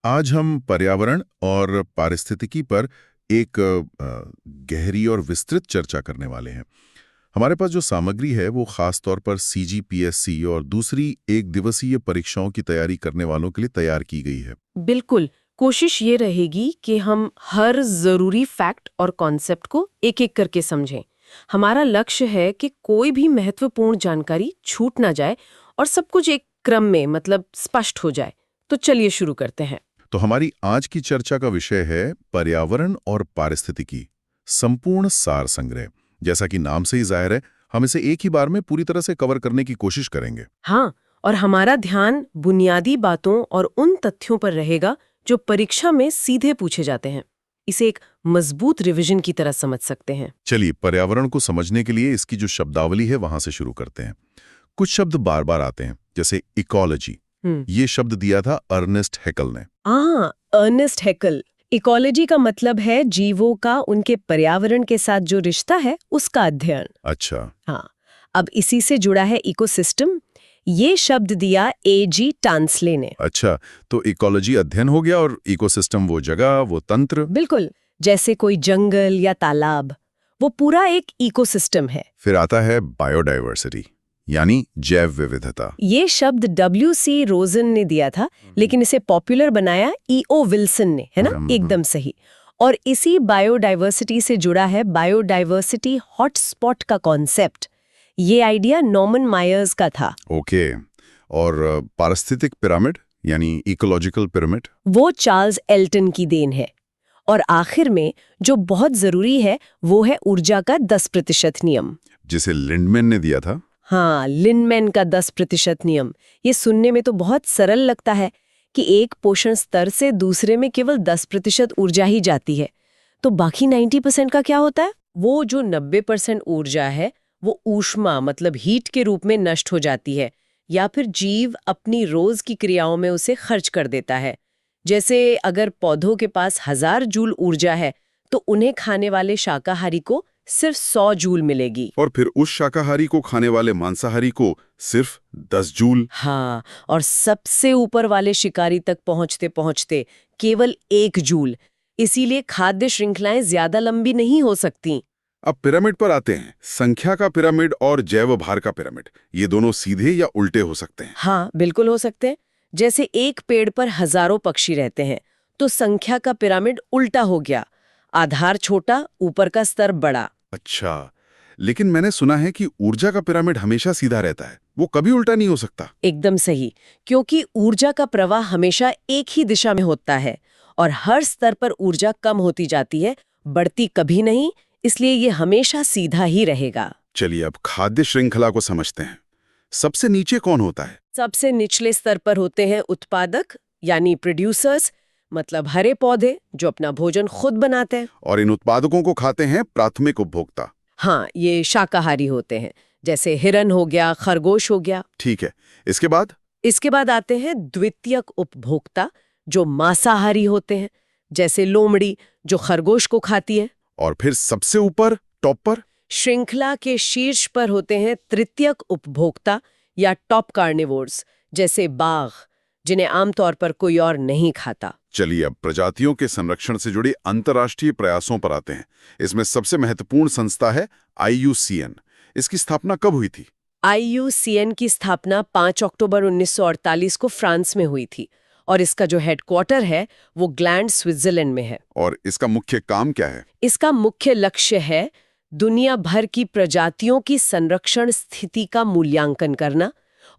आज हम पर्यावरण और पारिस्थितिकी पर एक गहरी और विस्तृत चर्चा करने वाले हैं। हमारे पास जो सामग्री है वो खास तौर पर सीजीपीएससी और दूसरी एक दिवसीय परीक्षाओं की तैयारी करने वालों के लिए तैयार की गई है। बिल्कुल। कोशिश ये रहेगी कि हम हर जरूरी फैक्ट और कॉन्सेप्ट को एक एक करके समझें। हमारा लक्ष्य है कि कोई भी महत्वपूर्ण जानकारी छूट ना जाए और सब कुछ एक क्रम में मतलब स्पष्ट हो जाए। तो चलिए शुरू करते हैं। तो हमारी आज की चर्चा का विषय है पर्यावरण और पारिस्थितिकी, संपूर्ण सार संग्रह। जैसा कि नाम से ही जाहिर है, हम इसे एक ही बार में पूरी तरह से कवर करने की कोशिश करेंगे। हाँ, और हमारा ध्यान बुनियादी बातों और उन तथ्यों पर रहेगा जो परीक्षा में सीधे पूछे जाते हैं। इसे एक मजबूत रिवीजन की तरह समझ सकते हैं। चलिए, पर्यावरण को समझने के लिए इसकी जो शब्दावली है वहां से शुरू करते हैं। कुछ शब्द बार बार आते हैं, जैसे इकोलॉजी। ये शब्द दिया था अर्नेस्ट हैकल ने। अर्नेस्ट हैकल। इकोलॉजी का मतलब है जीवों का उनके पर्यावरण के साथ जो रिश्ता है उसका अध्ययन। अच्छा। हाँ, अब इसी से जुड़ा है इकोसिस्टम। ये शब्द दिया A.G. टांसले ने। अच्छा, तो इकोलॉजी अध्ययन हो गया और इकोसिस्टम वो जगह, वो तंत्र। बिल्कुल, जैसे कोई जंगल या तालाब, वो पूरा एक इकोसिस्टम है। फिर आता है बायोडायवर्सिटी, यानी जैव विविधता। ये शब्द W.C. रोजन ने दिया था, लेकिन इसे पॉपुलर बनाया E.O. विल्सन ने, है ना? एकदम सही। और इसी बायोडायवर्सिटी से जुड़ा है बायोडायवर्सिटी हॉटस्पॉट का कॉन्सेप्ट। ये आइडिया नॉर्मन मायर्स का था। ओके। और पारिस्थितिक पिरामिड, यानी इकोलॉजिकल पिरामिड, वो चार्ल्स एल्टन की देन है। और आखिर में जो बहुत जरूरी है वो है ऊर्जा का 10% नियम, जिसे लिंडमैन ने दिया था। हाँ, लिंडमैन का 10% नियम। ये सुनने में तो बहुत सरल लगता है कि एक पोषण स्तर से दूसरे में केवल 10% ऊर्जा ही जाती है, तो बाकी 90% का क्या होता है? वो जो 90% ऊर्जा है वो ऊष्मा मतलब हीट के रूप में नष्ट हो जाती है, या फिर जीव अपनी रोज की क्रियाओं में उसे खर्च कर देता है। जैसे अगर पौधों के पास 1000 जूल ऊर्जा है तो उन्हें खाने वाले शाकाहारी को सिर्फ 100 जूल मिलेगी। और फिर उस शाकाहारी को खाने वाले मांसाहारी को सिर्फ 10 जूल। हाँ, और सबसे ऊपर वाले शिकारी तक पहुंचते पहुंचते केवल 1 जूल। इसीलिए खाद्य श्रृंखलाएं ज्यादा लंबी नहीं हो सकती। अब पिरामिड पर आते हैं। संख्या का पिरामिड और जैव भार का पिरामिड, ये दोनों सीधे या उल्टे हो सकते हैं। हाँ, बिल्कुल हो सकते हैं। जैसे एक पेड़ पर हजारों पक्षी रहते हैं तो संख्या का पिरामिड उल्टा हो गया। आधार छोटा, ऊपर का स्तर बड़ा। अच्छा, लेकिन मैंने सुना है कि ऊर्जा का पिरामिड हमेशा सीधा रहता है, वो कभी उल्टा नहीं हो सकता। एकदम सही, क्योंकि ऊर्जा का प्रवाह हमेशा एक ही दिशा में होता है और हर स्तर पर ऊर्जा कम होती जाती है, बढ़ती कभी नहीं। इसलिए ये हमेशा सीधा ही रहेगा। चलिए, अब खाद्य श्रृंखला को समझते हैं। सबसे नीचे कौन होता है? सबसे निचले स्तर पर होते हैं उत्पादक, यानी प्रोड्यूसर्स, मतलब हरे पौधे जो अपना भोजन खुद बनाते हैं। और इन उत्पादकों को खाते हैं प्राथमिक उपभोक्ता। हाँ, ये शाकाहारी होते हैं, जैसे हिरन हो गया, खरगोश हो गया। ठीक है, इसके बाद आते हैं द्वितीयक उपभोक्ता जो मांसाहारी होते हैं, जैसे लोमड़ी जो खरगोश को खाती है। और फिर सबसे ऊपर, टॉप पर, श्रृंखला के शीर्ष पर होते हैं तृतीयक उपभोक्ता या टॉप कार्निवोर्स, जैसे बाघ, जिन्हें आमतौर पर कोई और नहीं खाता। चलिए, अब प्रजातियों के संरक्षण से जुड़े अंतर्राष्ट्रीय प्रयासों पर आते हैं। इसमें सबसे महत्वपूर्ण संस्था है IUCN। इसकी स्थापना कब हुई थी? IUCN की स्थापना 5 अक्टूबर 1948 को फ्रांस में हुई थी और इसका जो हेडक्वार्टर है वो ग्लैंड, स्विट्जरलैंड में है। और इसका मुख्य काम क्या है? इसका मुख्य लक्ष्य है दुनिया भर की प्रजातियों की संरक्षण स्थिति का मूल्यांकन करना,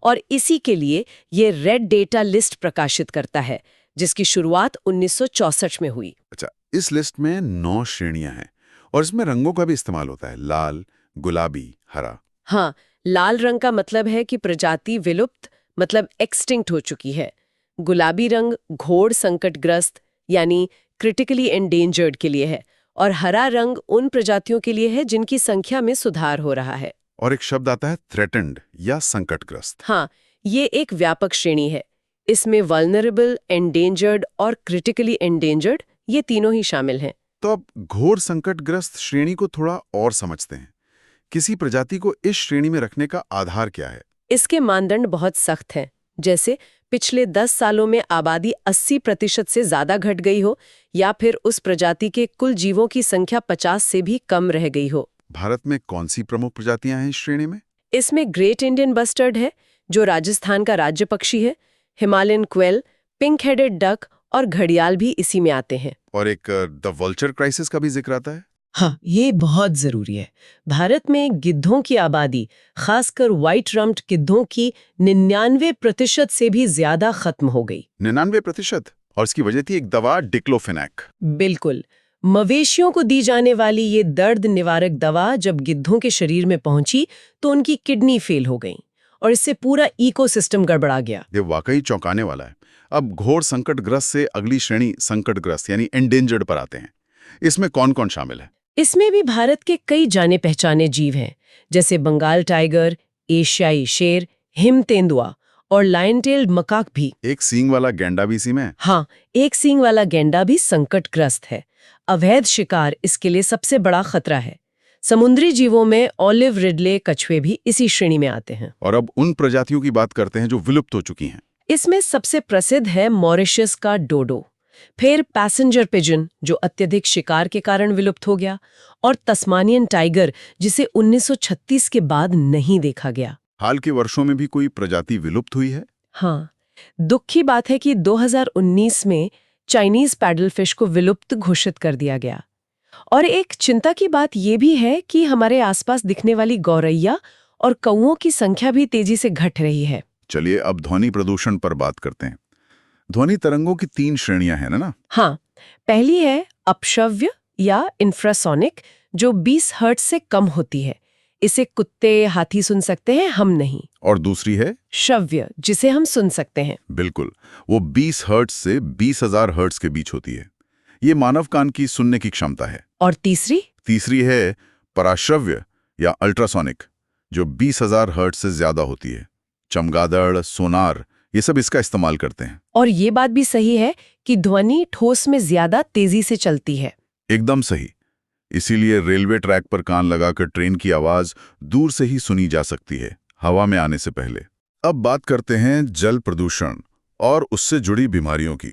और इसी के लिए ये रेड डेटा लिस्ट प्रकाशित करता है, जिसकी शुरुआत 1964 में हुई। अच्छा, इस लिस्ट में 9 श्रेणियां हैं और इसमें रंगों का भी इस्तेमाल होता है, लाल, गुलाबी, हरा। हाँ, लाल रंग का मतलब है कि प्रजाति विलुप्त मतलब एक्सटिंक्ट हो चुकी है। गुलाबी रंग घोर संकटग्रस्त यानी क्रिटिकली एंडेंजर्ड के लिए है, और हरा रंग उन प्रजातियों के लिए है जिनकी संख्या में सुधार हो रहा है। और एक शब्द आता है थ्रेटन्ड या संकटग्रस्त। हाँ, ये एक व्यापक श्रेणी है। इसमें वल्नरेबल, एंडेंजर्ड और क्रिटिकली एंडेंजर्ड ये तीनों ही शामिल हैं। तो अब घोर संकटग्रस्त श्रेणी को थोड़ा और समझते हैं। किसी प्रजाति को इस श्रेणी में रखने का आधार क्या है? इसके मानदंड बहुत सख्त हैं, जैसे पिछले 10 सालों में आबादी 80% से ज्यादा घट गई हो, या फिर उस प्रजाति के कुल जीवों की संख्या 50 से भी कम रह गई हो। भारत में कौन सी प्रमुख प्रजातियां हैं इस श्रेणी में? इसमें ग्रेट इंडियन बस्टर्ड है, जो राजस्थान का राज्य पक्षी है। Himalayan quail, pink headed duck और घड़ियाल भी इसी में आते हैं। और एक द वल्चर क्राइसिस का भी जिक्र आता है। हाँ, ये बहुत जरूरी है। भारत में गिद्धों की आबादी, खासकर व्हाइट रम्प्ड गिद्धों की 99% से भी ज्यादा खत्म हो गई। 99%? और इसकी वजह थी एक दवा डिक्लोफेनेक। बिल्कुल। मवेशियों को दी जाने वाली ये दर्द निवारक दवा जब गिद्धों के शरीर में पहुंची तो उनकी किडनी फेल हो गई और इससे पूरा इकोसिस्टम गड़बड़ा गया। ये वाकई चौंकाने वाला है। अब घोर संकटग्रस्त से अगली श्रेणी संकटग्रस्त यानी एंडेंजर्ड पर आते हैं। इसमें कौन कौन शामिल है? इसमें भी भारत के कई जाने पहचाने जीव हैं, जैसे बंगाल टाइगर, एशियाई शेर, हिम तेंदुआ और लायन टेल्ड मकाक भी। एक सींग वाला गैंडा भी इसी में है? हाँ, एक सींग वाला गैंडा भी संकटग्रस्त है। अवैध शिकार इसके लिए सबसे बड़ा खतरा है। समुद्री जीवों में ऑलिव रिडले कछुए भी इसी श्रेणी में आते हैं। और अब उन प्रजातियों की बात करते हैं जो विलुप्त हो चुकी हैं। इसमें सबसे प्रसिद्ध है मॉरिशस का डोडो, फिर पैसेंजर पिजन जो अत्यधिक शिकार के कारण विलुप्त हो गया, और तस्मानियन टाइगर जिसे 1936 के बाद नहीं देखा गया। हाल के वर्षों में भी कोई प्रजाति विलुप्त हुई है? हाँ, दुख की बात है कि 2019 में चाइनीज पैडलफिश को विलुप्त घोषित कर दिया गया। और एक चिंता की बात यह भी है कि हमारे आसपास दिखने वाली गौरैया और कौओं की संख्या भी तेजी से घट रही है। चलिए अब ध्वनि प्रदूषण पर बात करते हैं। ध्वनि तरंगों की 3 श्रेणियां हैं ना? हाँ, पहली है अपश्रव्य या इंफ्रासोनिक, जो 20 हर्ट्ज से कम होती है। इसे कुत्ते, हाथी सुन सकते हैं, हम नहीं। और दूसरी है श्रव्य, जिसे हम सुन सकते हैं। बिल्कुल, वो 20 हर्ट्ज से 20,000 हर्ट्ज के बीच होती है। ये मानव कान की सुनने की क्षमता है। और तीसरी है पराश्रव्य या अल्ट्रासोनिक, जो 20,000 हर्ट्ज से ज्यादा होती है। चमगादड़, सोनार, ये सब इसका इस्तेमाल करते हैं। और ये बात भी सही है कि ध्वनि ठोस में ज्यादा तेजी से चलती है। एकदम सही। इसीलिए रेलवे ट्रैक पर कान लगाकर ट्रेन की आवाज दूर से ही सुनी जा सकती है, हवा में आने से पहले। अब बात करते हैं जल प्रदूषण और उससे जुड़ी बीमारियों की।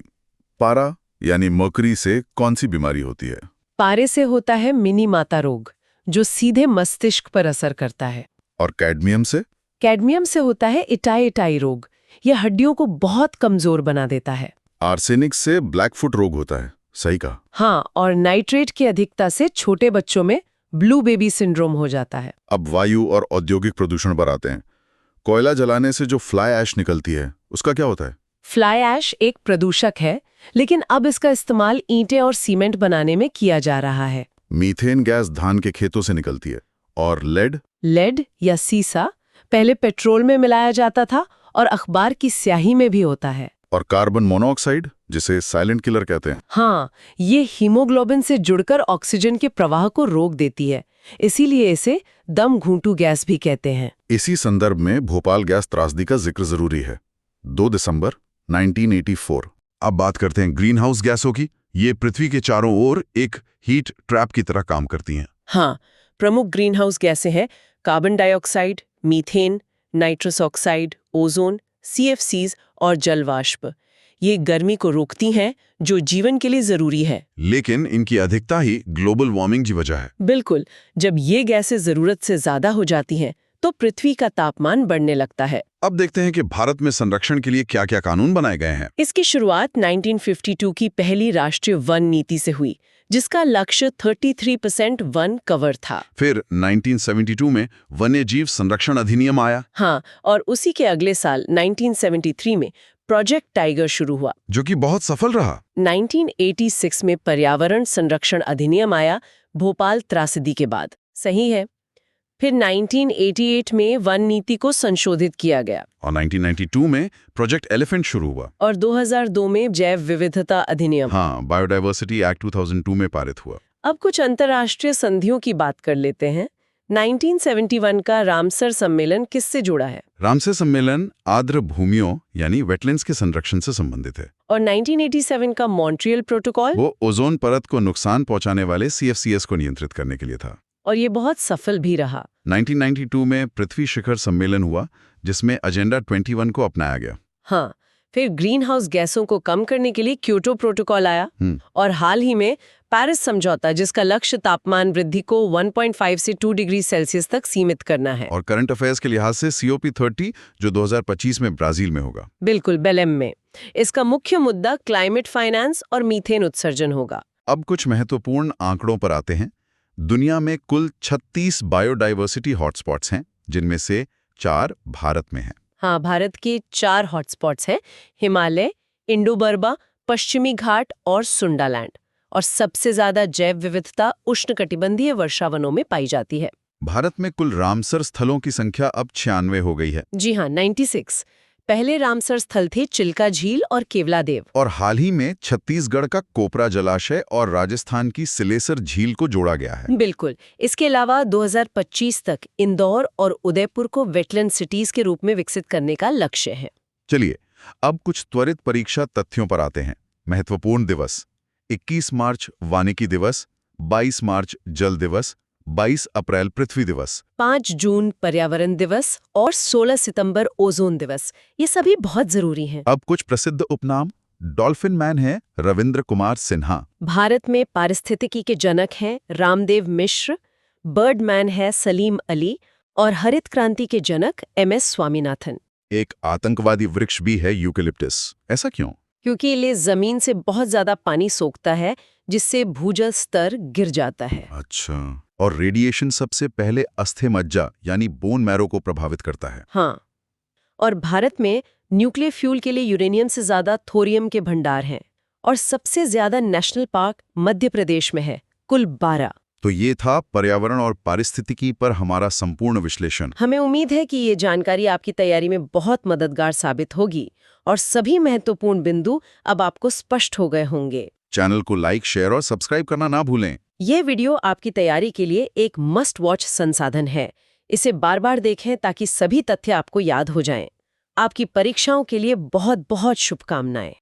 पारा यानी मर्करी से कौन सी बीमारी होती है? पारे से होता है मिनीमाता रोग, जो सीधे मस्तिष्क पर असर करता है। और कैडमियम से? कैडमियम से होता है इटाई रोग। यह हड्डियों को बहुत कमजोर बना देता है। आर्सेनिक से ब्लैकफुट रोग होता है, सही कहा। हाँ, और नाइट्रेट की अधिकता से छोटे बच्चों में ब्लू बेबी सिंड्रोम हो जाता है। अब वायु और औद्योगिक प्रदूषण पर आते हैं। कोयला जलाने से जो फ्लाई ऐश निकलती है, उसका क्या होता है? फ्लाई ऐश एक प्रदूषक है, लेकिन अब इसका इस्तेमाल ईंटें और सीमेंट बनाने में किया जा रहा है। मीथेन गैस धान के खेतों से निकलती है। और लेड या सीसा पहले पेट्रोल में मिलाया जाता था और अखबार की स्याही में भी होता है। और कार्बन मोनोऑक्साइड, जिसे साइलेंट किलर कहते हैं। हाँ, ये हीमोग्लोबिन से जुड़कर ऑक्सीजन के प्रवाह को रोक देती है, इसीलिए इसे दम घूंटू गैस भी कहते हैं। इसी संदर्भ में भोपाल गैस त्रासदी का जिक्र जरूरी है। 2 दिसंबर 1984। अब बात करते हैं ग्रीन हाउस गैसों की। ये पृथ्वी के चारों ओर एक हीट ट्रैप की तरह काम करती हैं। हाँ, प्रमुख ग्रीन हाउस गैसें हैं carbon dioxide, methane, nitrous oxide, ozone, CFCs और जलवाष्प। ये गर्मी को रोकती हैं, जो जीवन के लिए जरूरी है। लेकिन इनकी अधिकता ही ग्लोबल वार्मिंग की वजह है। बिल्कुल, जब ये गैसें जरूरत से ज्यादा हो जाती हैं तो पृथ्वी का तापमान बढ़ने लगता है। अब देखते हैं कि भारत में संरक्षण के लिए क्या-क्या कानून बनाए गए हैं। इसकी शुरुआत 1952 की पहली राष्ट्रीय वन नीति से हुई, जिसका लक्ष्य 33% वन कवर था। फिर 1972 में वन्यजीव संरक्षण अधिनियम आया। हाँ, और उसी के अगले साल 1973 में प्रोजेक्ट टाइगर शुरू हुआ, जो कि बहुत सफल रहा। 1986 में पर्यावरण संरक्षण अधिनियम आया, भोपाल त्रासदी के बाद। सही है। फिर 1988 में वन नीति को संशोधित किया गया और 1992 में प्रोजेक्ट एलिफेंट शुरू हुआ और 2002 में जैव विविधता अधिनियम, हाँ, बायोडाइवर्सिटी एक्ट 2002 में पारित हुआ। अब कुछ अंतर्राष्ट्रीय संधियों की बात कर लेते हैं। 1971 का रामसर सम्मेलन किससे जुड़ा है? रामसर सम्मेलन आर्द्र भूमियों यानी वेटलैंड्स के संरक्षण से संबंधित है। और 1987 का मॉन्ट्रियल प्रोटोकॉल, वो ओजोन परत को नुकसान पहुंचाने वाले CFCs को नियंत्रित करने के लिए था और ये बहुत सफल भी रहा। 1992 में पृथ्वी शिखर सम्मेलन हुआ, जिसमें एजेंडा 21 को अपनाया गया। हाँ, फिर ग्रीन हाउस गैसों को कम करने के लिए क्योटो प्रोटोकॉल आया और हाल ही में पेरिस समझौता, जिसका लक्ष्य तापमान वृद्धि को 1.5 से 2 डिग्री सेल्सियस तक सीमित करना है। और करंट अफेयर्स के लिहाज से COP30 जो 2025 में ब्राजील में होगा। बिल्कुल, बेलेम में। इसका मुख्य मुद्दा क्लाइमेट फाइनेंस और मीथेन उत्सर्जन होगा। अब कुछ महत्वपूर्ण आंकड़ों पर आते हैं। दुनिया में कुल 36 बायोडाइवर्सिटी हॉटस्पॉट्स हैं, जिनमें से 4 भारत में हैं। हाँ, भारत के 4 हॉटस्पॉट्स हैं: हिमालय, इंडो-बर्मा, पश्चिमी घाट और सुंडालैंड। और सबसे ज्यादा जैव विविधता उष्णकटिबंधीय वर्षावनों में पाई जाती है। भारत में कुल रामसर स्थलों की संख्या अब 96 हो गई है। जी हाँ, 96। पहले रामसर स्थल थे चिल्का झील और केवलादेव। और हाल ही में छत्तीसगढ़ का कोपरा जलाशय और राजस्थान की सिलेसर झील को जोड़ा गया है। बिल्कुल। इसके अलावा 2025 तक इंदौर और उदयपुर को वेटलैंड सिटीज के रूप में विकसित करने का लक्ष्य है। चलिए, अब कुछ त्वरित परीक्षा तथ्यों पर आते हैं। महत्वपूर्ण दिवस: 21 मार्च वानिकी दिवस, 22 मार्च जल दिवस, 22 अप्रैल पृथ्वी दिवस, 5 जून पर्यावरण दिवस और 16 सितंबर ओजोन दिवस। ये सभी बहुत जरूरी हैं। अब कुछ प्रसिद्ध उपनाम। डॉल्फिन मैन है रविंद्र कुमार सिन्हा। भारत में पारिस्थितिकी के जनक हैं रामदेव मिश्र। बर्ड मैन है सलीम अली। और हरित क्रांति के जनक MS स्वामीनाथन। एक आतंकवादी वृक्ष भी है यूकेलिप्टस। ऐसा क्यों? क्योंकि ये जमीन से बहुत ज्यादा पानी सोखता है, जिससे भूजल स्तर गिर जाता है। अच्छा। और रेडिएशन सबसे पहले अस्थि मज्जा यानी बोन मैरो को प्रभावित करता है। हाँ। और भारत में न्यूक्लियर फ्यूल के लिए यूरेनियम से ज्यादा थोरियम के भंडार हैं। और सबसे ज्यादा नेशनल पार्क मध्य प्रदेश में है, कुल 12। तो ये था पर्यावरण और पारिस्थितिकी पर हमारा संपूर्ण विश्लेषण। हमें उम्मीद है कि ये जानकारी आपकी तैयारी में बहुत मददगार साबित होगी और सभी महत्वपूर्ण बिंदु अब आपको स्पष्ट हो गए होंगे। चैनल को लाइक, शेयर और सब्सक्राइब करना ना भूलें। ये वीडियो आपकी तैयारी के लिए एक मस्ट वॉच संसाधन है। इसे बार बार देखें ताकि सभी तथ्य आपको याद हो जाएं। आपकी परीक्षाओं के लिए बहुत बहुत शुभकामनाएं।